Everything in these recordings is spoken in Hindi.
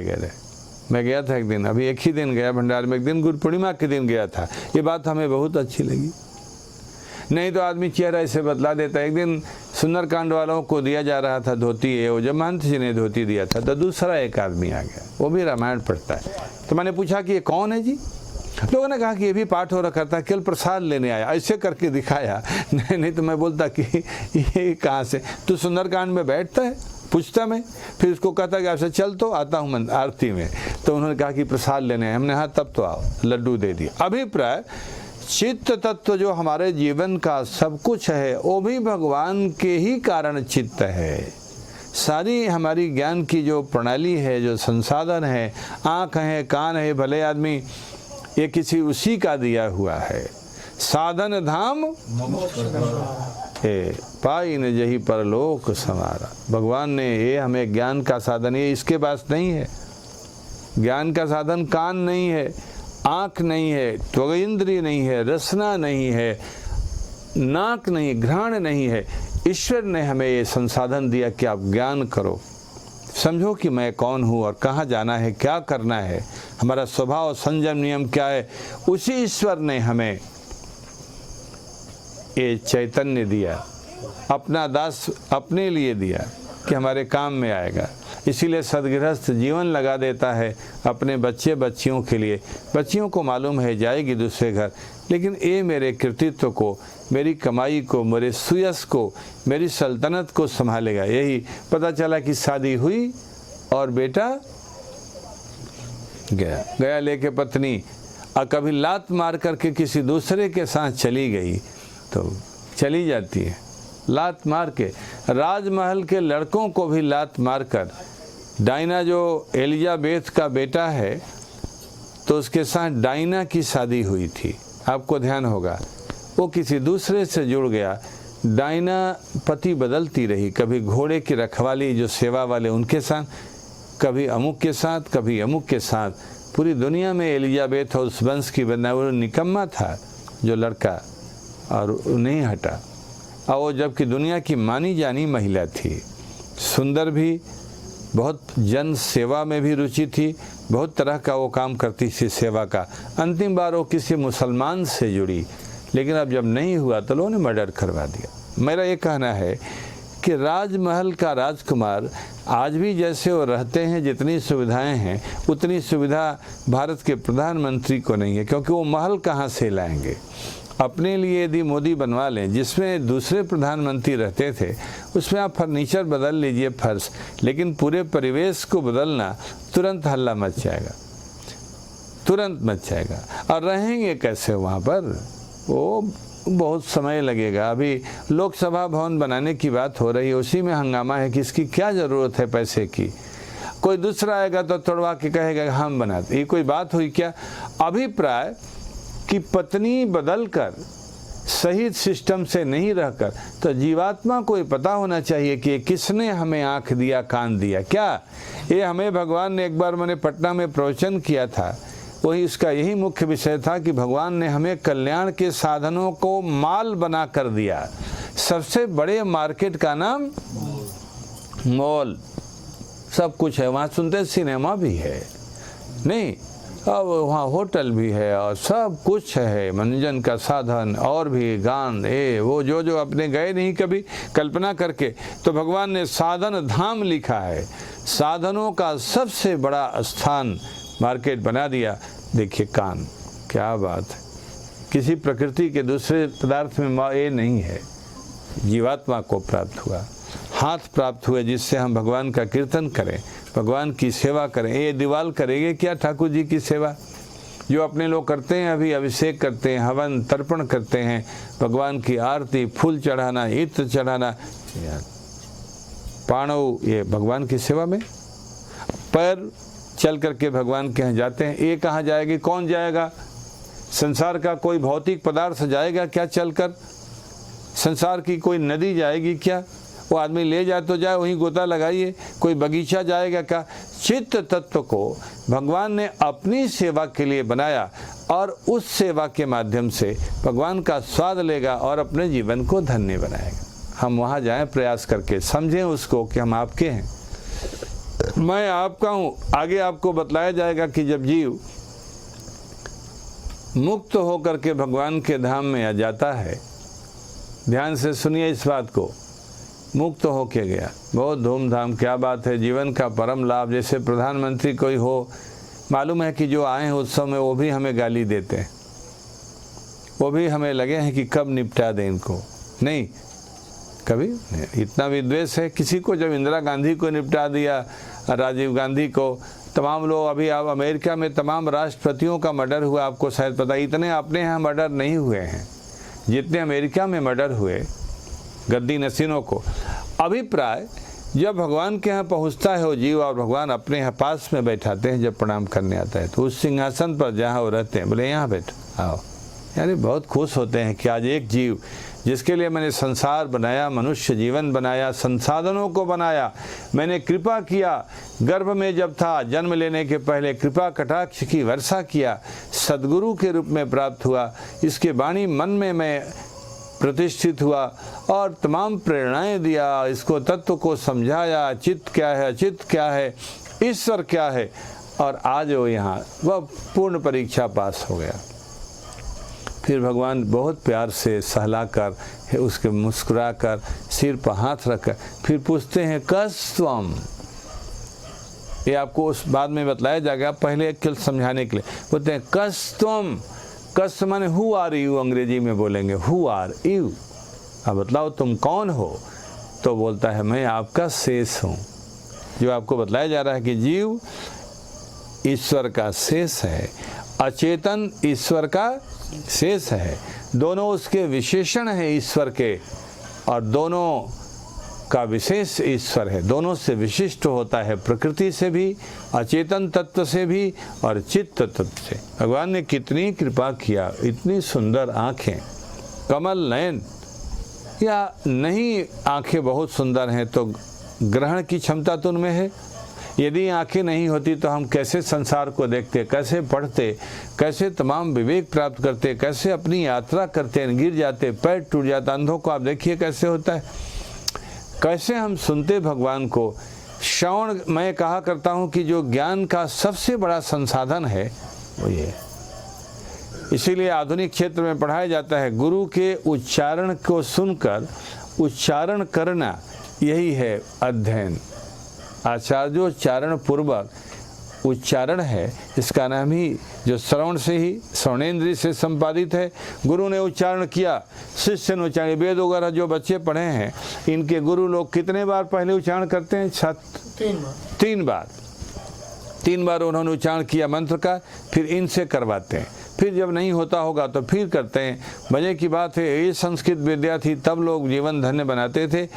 वगैरह। मैं गया था एक दिन, अभी एक ही दिन गया भंडार में, एक दिन गुरु पूर्णिमा के दिन गया था। ये बात हमें बहुत अच्छी लगी। नहीं तो आदमी चेहरा ऐसे बदला देता। एक दिन सुंदरकांड वालों को दिया जा रहा था धोती, है वो जब महंत जी ने धोती दिया था तो दूसरा एक आदमी आ गया, वो भी रामायण पढ़ता है। तो मैंने पूछा कि ये कौन है जी? लोगों ने कहा कि ये भी पाठ हो रखा था, केवल प्रसाद लेने आया, ऐसे करके दिखाया। नहीं तो मैं बोलता कि ये कहाँ से, तू सुंदरकांड में बैठता है? पूछता मैं। फिर उसको कहता कि आपसे चल तो आता हूँ आरती में। तो उन्होंने कहा कि प्रसाद लेने आए। हमने हाँ तब तो आओ, लड्डू दे दिया। अभिप्राय चित्त तत्व जो हमारे जीवन का सब कुछ है वो भी भगवान के ही कारण चित्त है। सारी हमारी ज्ञान की जो प्रणाली है, जो संसाधन है, आँख है, कान है, भले आदमी ये किसी उसी का दिया हुआ है। साधन धाम पाई न जही परलोक समारा। भगवान ने ये हमें ज्ञान का साधन, ये इसके पास नहीं है। ज्ञान का साधन कान नहीं है, आँख नहीं है, त्वगिंद्रिय नहीं है, रसना नहीं है, नाक नहीं, घ्राण नहीं है। ईश्वर ने हमें ये संसाधन दिया कि आप ज्ञान करो, समझो कि मैं कौन हूँ और कहाँ जाना है, क्या करना है, हमारा स्वभाव संयम नियम क्या है। उसी ईश्वर ने हमें ये चैतन्य दिया, अपना दास अपने लिए दिया कि हमारे काम में आएगा। इसीलिए सदगृहस्थ जीवन लगा देता है अपने बच्चे बच्चियों के लिए। बच्चियों को मालूम है जाएगी दूसरे घर, लेकिन ये मेरे कृतित्व को, मेरी कमाई को, मेरे सुयस को, मेरी सल्तनत को संभालेगा। यही पता चला कि शादी हुई और बेटा गया लेके पत्नी, और कभी लात मार करके किसी दूसरे के साथ चली गई तो चली जाती है, लात मार के। राजमहल के लड़कों को भी लात मारकर, डायना जो एलिजाबेथ का बेटा है तो उसके साथ डायना की शादी हुई थी, आपको ध्यान होगा। वो किसी दूसरे से जुड़ गया। डायना पति बदलती रही, कभी घोड़े की रखवाली जो सेवा वाले उनके साथ, कभी अमुक के साथ, कभी अमुक के साथ। पूरी दुनिया में एलिजाबेथ और उस वंश की बदनाम, वो निकम्मा था जो लड़का, और नहीं हटा। और वो जबकि दुनिया की मानी जानी महिला थी, सुंदर भी, बहुत जन सेवा में भी रुचि थी, बहुत तरह का वो काम करती थी सेवा का। अंतिम बार वो किसी मुसलमान से जुड़ी, लेकिन अब जब नहीं हुआ तो लोगों ने मर्डर करवा दिया। मेरा ये कहना है कि राजमहल का राजकुमार आज भी जैसे वो रहते हैं, जितनी सुविधाएं हैं उतनी सुविधा भारत के प्रधानमंत्री को नहीं है, क्योंकि वो महल कहाँ से लाएंगे। अपने लिए यदि मोदी बनवा लें, जिसमें दूसरे प्रधानमंत्री रहते थे, उसमें आप फर्नीचर बदल लीजिए फर्श, लेकिन पूरे परिवेश को बदलना, तुरंत हल्ला मच जाएगा, तुरंत मच जाएगा। और रहेंगे कैसे वहाँ पर, वो बहुत समय लगेगा। अभी लोकसभा भवन बनाने की बात हो रही है, उसी में हंगामा है कि इसकी क्या ज़रूरत है पैसे की। कोई दूसरा आएगा तो तोड़वा के कहेगा हम बनाते, ये कोई बात हुई क्या। अभिप्राय कि पत्नी बदलकर सही सिस्टम से नहीं रहकर, तो जीवात्मा को ये पता होना चाहिए कि किसने हमें आँख दिया, कान दिया। क्या ये हमें भगवान ने, एक बार मैंने पटना में प्रवचन किया था, वही उसका यही मुख्य विषय था कि भगवान ने हमें कल्याण के साधनों को माल बना कर दिया। सबसे बड़े मार्केट का नाम मॉल, सब कुछ है वहाँ। सुनते सिनेमा भी है नहीं, अब वहाँ होटल भी है और सब कुछ है, मनोरंजन का साधन, और भी गान, वो जो अपने गए नहीं कभी कल्पना करके। तो भगवान ने साधन धाम लिखा है, साधनों का सबसे बड़ा स्थान मार्केट बना दिया। देखिए कान, क्या बात है, किसी प्रकृति के दूसरे पदार्थ में ये नहीं है, जीवात्मा को प्राप्त हुआ। हाथ प्राप्त हुए जिससे हम भगवान का कीर्तन करें, भगवान की सेवा करें। ये दीवाल करेंगे क्या ठाकुर जी की सेवा जो अपने लोग करते हैं? अभी अभिषेक करते हैं, हवन तर्पण करते हैं, भगवान की आरती, फूल चढ़ाना, इत्र चढ़ाना, पाणव, ये भगवान की सेवा में। पैर चल करके भगवान के यहाँ जाते हैं, ये कहाँ जाएगी, कौन जाएगा? संसार का कोई भौतिक पदार्थ जाएगा क्या चलकर? संसार की कोई नदी जाएगी क्या? वो आदमी ले जाए तो जाए, वहीं गोता लगाइए। कोई बगीचा जाएगा क्या? चित्त तत्व को भगवान ने अपनी सेवा के लिए बनाया और उस सेवा के माध्यम से भगवान का स्वाद लेगा और अपने जीवन को धन्य बनाएगा। हम वहाँ जाएं प्रयास करके, समझें उसको कि हम आपके हैं। मैं आपका हूँ। आगे आपको बतलाया जाएगा कि जब जीव मुक्त होकर के भगवान के धाम में आ जाता है, ध्यान से सुनिए इस बात को, मुक्त हो के गया, बहुत धूमधाम, क्या बात है, जीवन का परम लाभ। जैसे प्रधानमंत्री कोई हो, मालूम है कि जो आए हैं उत्सव में वो भी हमें गाली देते हैं, वो भी हमें लगे हैं कि कब निपटा दें इनको, नहीं कभी नहीं। इतना विद्वेष है किसी को। जब इंदिरा गांधी को निपटा दिया, राजीव गांधी को, तमाम लोग, अभी आप अमेरिका में तमाम राष्ट्रपतियों का मर्डर हुआ, आपको शायद पता, इतने अपने यहाँ मर्डर नहीं हुए हैं जितने अमेरिका में मर्डर हुए गद्दी नसीनों को। अभिप्राय जब भगवान के यहाँ पहुँचता है वो जीव और भगवान अपने यहाँ पास में बैठाते हैं, जब प्रणाम करने आता है तो उस सिंहासन पर जहाँ वो रहते हैं, बोले यहाँ बैठ आओ, यानी बहुत खुश होते हैं कि आज एक जीव जिसके लिए मैंने संसार बनाया, मनुष्य जीवन बनाया, संसाधनों को बनाया, मैंने कृपा किया, गर्भ में जब था, जन्म लेने के पहले कृपा कटाक्ष की वर्षा किया, सद्गुरु के रूप में प्राप्त हुआ, इसके वाणी मन में मैं प्रतिष्ठित हुआ और तमाम प्रेरणाएं दिया, इसको तत्व को समझाया, चित्त क्या है, अचित्त क्या है, ईश्वर क्या है, और आज वो यहाँ वह पूर्ण परीक्षा पास हो गया। फिर भगवान बहुत प्यार से सहलाकर, उसके मुस्कुराकर, सिर पर हाथ रखकर फिर पूछते हैं कस्त्वम। ये आपको उस बाद में बतलाया जाएगा, पहले एक समझाने के लिए बोलते हैं कस्त्वम। कस्त माने हु आर यू, अंग्रेजी में बोलेंगे हु आर यू, अब बतलाओ तुम कौन हो। तो बोलता है मैं आपका शेष हूँ। जो आपको बतलाया जा रहा है कि जीव ईश्वर का शेष है, अचेतन ईश्वर का शेष है, दोनों उसके विशेषण है ईश्वर के, और दोनों का विशेष ईश्वर है, दोनों से विशिष्ट होता है, प्रकृति से भी, अचेतन तत्व से भी और चित्त तत्व से। भगवान ने कितनी कृपा किया, इतनी सुंदर आँखें, कमल नयन, या नहीं आँखें बहुत सुंदर हैं तो ग्रहण की क्षमता तो उनमें है। यदि आंखें नहीं होती तो हम कैसे संसार को देखते, कैसे पढ़ते, कैसे तमाम विवेक प्राप्त करते, कैसे अपनी यात्रा करते, गिर जाते, पैर टूट जाता। अंधों को आप देखिए कैसे होता है, कैसे हम सुनते भगवान को। श्रवण, मैं कहा करता हूँ कि जो ज्ञान का सबसे बड़ा संसाधन है वो ये, इसीलिए आधुनिक क्षेत्र में पढ़ाया जाता है गुरु के उच्चारण को सुनकर उच्चारण करना, यही है अध्ययन। आचार्योच्चारण पूर्वक उच्चारण है, इसका नाम ही जो श्रवण से ही, श्रवणेन्द्रिय से संपादित है। गुरु ने उच्चारण किया, शिष्य ने उच्चारण, वेद वगैरह जो बच्चे पढ़े हैं इनके गुरु लोग कितने बार पहले उच्चारण करते हैं? तीन बार उन्होंने उच्चारण किया मंत्र का, फिर इनसे करवाते हैं। फिर जब नहीं होता होगा तो फिर करते हैं। मजे की बात है, ये संस्कृत विद्या थी तब लोग जीवन धन्य बनाते थे।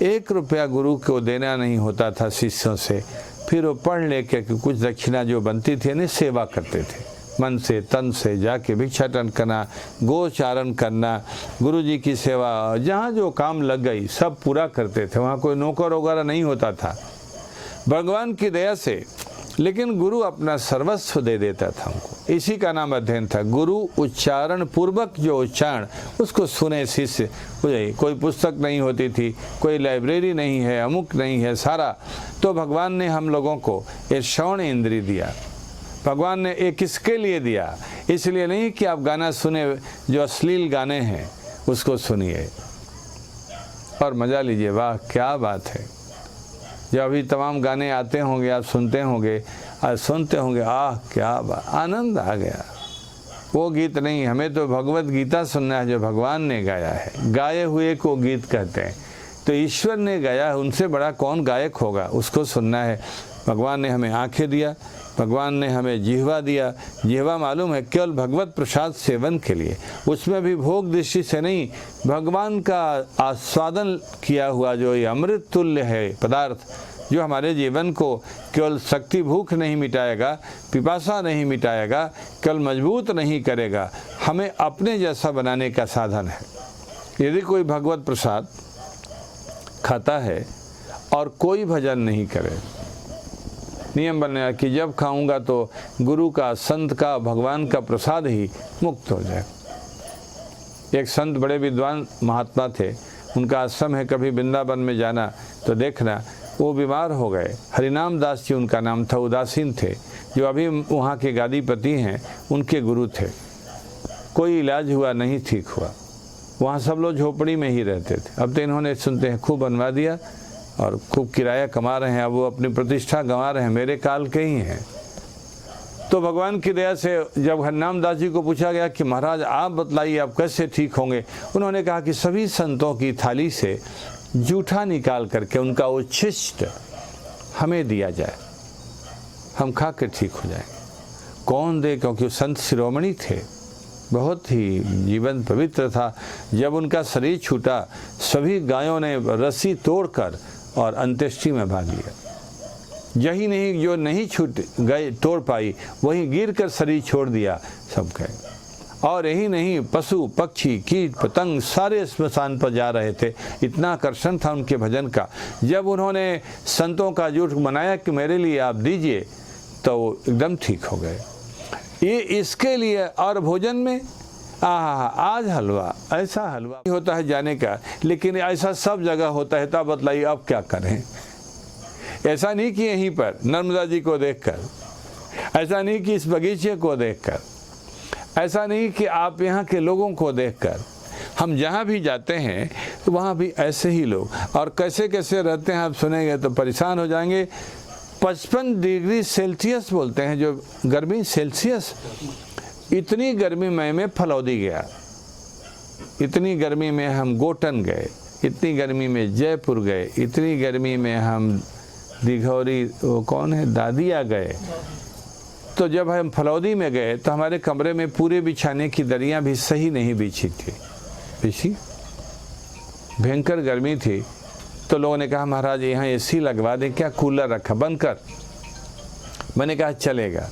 1 रुपया गुरु को देना नहीं होता था शिष्यों से, फिर वो पढ़ लेके कुछ दक्षिणा जो बनती थी यानी सेवा करते थे, मन से तन से जाके भिक्षाटन करना, गोचारण करना, गुरु जी की सेवा, जहाँ जो काम लग गई सब पूरा करते थे। वहाँ कोई नौकर वगैरह नहीं होता था भगवान की दया से, लेकिन गुरु अपना सर्वस्व दे देता था हमको। इसी का नाम अध्ययन था। गुरु उच्चारण पूर्वक जो उच्चारण, उसको सुने शिष्य हो जाए। कोई पुस्तक नहीं होती थी, कोई लाइब्रेरी नहीं है, अमुक नहीं है सारा, तो भगवान ने हम लोगों को ये श्रवण इंद्रिय दिया। भगवान ने ये किसके लिए दिया? इसलिए नहीं कि आप गाना सुने, जो अश्लील गाने हैं उसको सुनिए और मज़ा लीजिए, वाह क्या बात है। जब अभी तमाम गाने आते होंगे, आप सुनते होंगे, आह क्या बात, आनंद आ गया। वो गीत नहीं, हमें तो भगवत गीता सुनना है जो भगवान ने गाया है। गाए हुए को गीत कहते हैं, तो ईश्वर ने गाया है, उनसे बड़ा कौन गायक होगा, उसको सुनना है। भगवान ने हमें आंखें दिया, भगवान ने हमें जिह्वा दिया। जिह्वा मालूम है केवल भगवत प्रसाद सेवन के लिए, उसमें भी भोग दृष्टि से नहीं, भगवान का आस्वादन किया हुआ जो ये अमृत तुल्य है पदार्थ, जो हमारे जीवन को केवल शक्ति भूख नहीं मिटाएगा, पिपासा नहीं मिटाएगा, केवल मजबूत नहीं करेगा, हमें अपने जैसा बनाने का साधन है। यदि कोई भगवत प्रसाद खाता है और कोई भजन नहीं करे, नियम बनने कि जब खाऊंगा तो गुरु का, संत का, भगवान का प्रसाद ही मुक्त हो जाए। एक संत बड़े विद्वान महात्मा थे, उनका आश्रम है, कभी वृंदावन में जाना तो देखना, वो बीमार हो गए। हरिनाम दास जी उनका नाम था, उदासीन थे, जो अभी वहाँ के गादीपति हैं, उनके गुरु थे। कोई इलाज हुआ नहीं, ठीक हुआ। वहाँ सब लोग झोपड़ी में ही रहते थे। अब तो इन्होंने सुनते हैं खूब बनवा दिया और खूब किराया कमा रहे हैं। अब वो अपनी प्रतिष्ठा गंवा रहे हैं, मेरे काल के ही हैं। तो भगवान की दया से जब हरिनाम दास जी को पूछा गया कि महाराज आप बतलाइए आप कैसे ठीक होंगे, उन्होंने कहा कि सभी संतों की थाली से जूठा निकाल करके उनका उच्छिष्ट हमें दिया जाए, हम खा के ठीक हो जाएंगे। कौन दे, क्योंकि संत शिरोमणि थे, बहुत ही जीवन पवित्र था। जब उनका शरीर छूटा, सभी गायों ने रस्सी तोड़कर और अंत्येष्टि में भाग लिया। यही नहीं, जो नहीं छूट गए तोड़ पाई, वही गिर कर शरीर छोड़ दिया, सब गए। और यही नहीं, पशु पक्षी कीट पतंग सारे स्मशान पर जा रहे थे, इतना आकर्षण था उनके भजन का। जब उन्होंने संतों का जुट बनाया कि मेरे लिए आप दीजिए, तो वो एकदम ठीक हो गए। ये इसके लिए। और भोजन में आज हलवा, ऐसा हलवा होता है जाने का, लेकिन ऐसा सब जगह होता है। तब बतलाइए अब क्या करें। ऐसा नहीं कि यहीं पर नर्मदा जी को देखकर, ऐसा नहीं कि इस बगीचे को देखकर, ऐसा नहीं कि आप यहाँ के लोगों को देखकर, हम जहाँ भी जाते हैं तो वहाँ भी ऐसे ही लोग, और कैसे कैसे रहते हैं आप सुनेंगे तो परेशान हो जाएंगे। 55 डिग्री सेल्सियस बोलते हैं जो गर्मी, सेल्सियस। इतनी गर्मी में फलौदी गया, इतनी गर्मी में हम गोटन गए, इतनी गर्मी में जयपुर गए, इतनी गर्मी में हम दिघौरी, वो कौन है, दादिया गए। तो जब हम फलौदी में गए तो हमारे कमरे में पूरे बिछाने की दरियां भी सही नहीं बिछी थी, बिछी, भयंकर गर्मी थी। तो लोगों ने कहा महाराज यहाँ एसी लगवा दें क्या, कूलर रखा बंद कर। मैंने कहा चलेगा।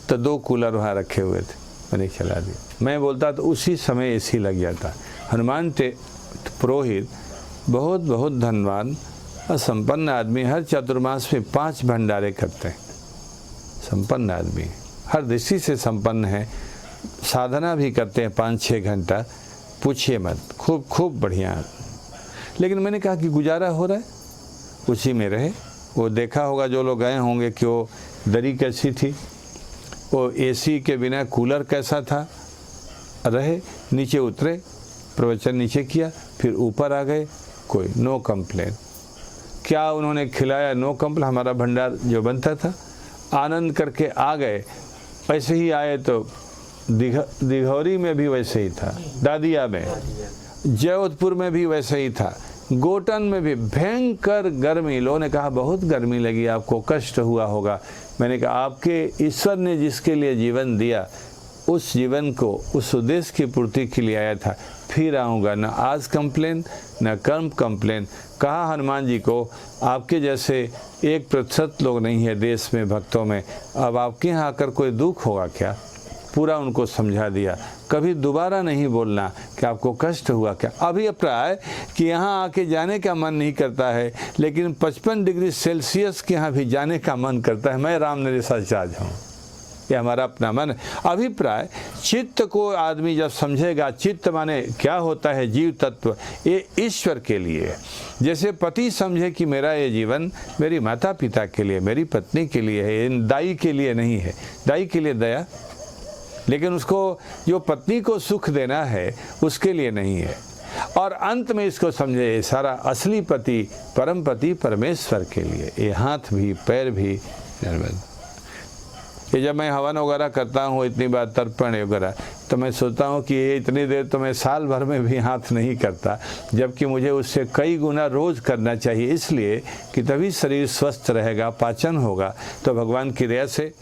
तो 2 कूलर वहाँ रखे हुए थे, मैंने चला दिया। मैं बोलता तो उसी समय एसी लग जाता। हनुमान पुरोहित बहुत बहुत धनवान और संपन्न आदमी, हर चतुर्मास में 5 भंडारे करते हैं। संपन्न आदमी, हर दृष्टि से संपन्न है। साधना भी करते हैं 5-6 घंटा, पूछिए मत, खूब खूब बढ़िया। लेकिन मैंने कहा कि गुजारा हो रहा है, उसी में रहे। वो देखा होगा जो लोग गए होंगे कि वो दरी कैसी थी, वो एसी के बिना कूलर कैसा था, रहे। नीचे उतरे, प्रवचन नीचे किया, फिर ऊपर आ गए, कोई नो कंप्लेन। क्या उन्होंने खिलाया, नो कंप्लेन। हमारा भंडार जो बनता था, आनंद करके आ गए। ऐसे ही आए तो दिघौरी में भी वैसे ही था, दादिया में, जयोधपुर में भी वैसे ही था, गोटन में भी भयंकर गर्मी। लोगों ने कहा बहुत गर्मी लगी आपको, कष्ट हुआ होगा। मैंने कहा आपके ईश्वर ने जिसके लिए जीवन दिया, उस जीवन को उस उद्देश्य की पूर्ति के लिए आया था, फिर आऊँगा। न आज कंप्लेन न कम कंप्लेन। कहा हनुमान जी को आपके जैसे 1% लोग नहीं है देश में भक्तों में, अब आपके यहाँ आकर कोई दुख होगा क्या। पूरा उनको समझा दिया, कभी दोबारा नहीं बोलना कि आपको कष्ट हुआ क्या। अभी अभिप्राय कि यहाँ आके जाने का मन नहीं करता है, लेकिन 55 डिग्री सेल्सियस के यहाँ भी जाने का मन करता है। मैं राम नरेशाचार्य हूँ, ये हमारा अपना मन। अभिप्राय चित्त को आदमी जब समझेगा, चित्त माने क्या होता है, जीव तत्व, ये ईश्वर के लिए। जैसे पति समझे कि मेरा ये जीवन मेरी माता पिता के लिए, मेरी पत्नी के लिए है, दाई के लिए नहीं है। दाई के लिए दया, लेकिन उसको जो पत्नी को सुख देना है उसके लिए नहीं है। और अंत में इसको समझे सारा असली पति, परम पति परमेश्वर के लिए। ये हाथ भी पैर भी निर्मल। ये जब मैं हवन वगैरह करता हूँ, इतनी बार तर्पण वगैरह, तो मैं सोचता हूँ कि ये इतनी देर तो मैं साल भर में भी हाथ नहीं करता, जबकि मुझे उससे कई गुना रोज़ करना चाहिए, इसलिए कि तभी शरीर स्वस्थ रहेगा, पाचन होगा। तो भगवान की दया से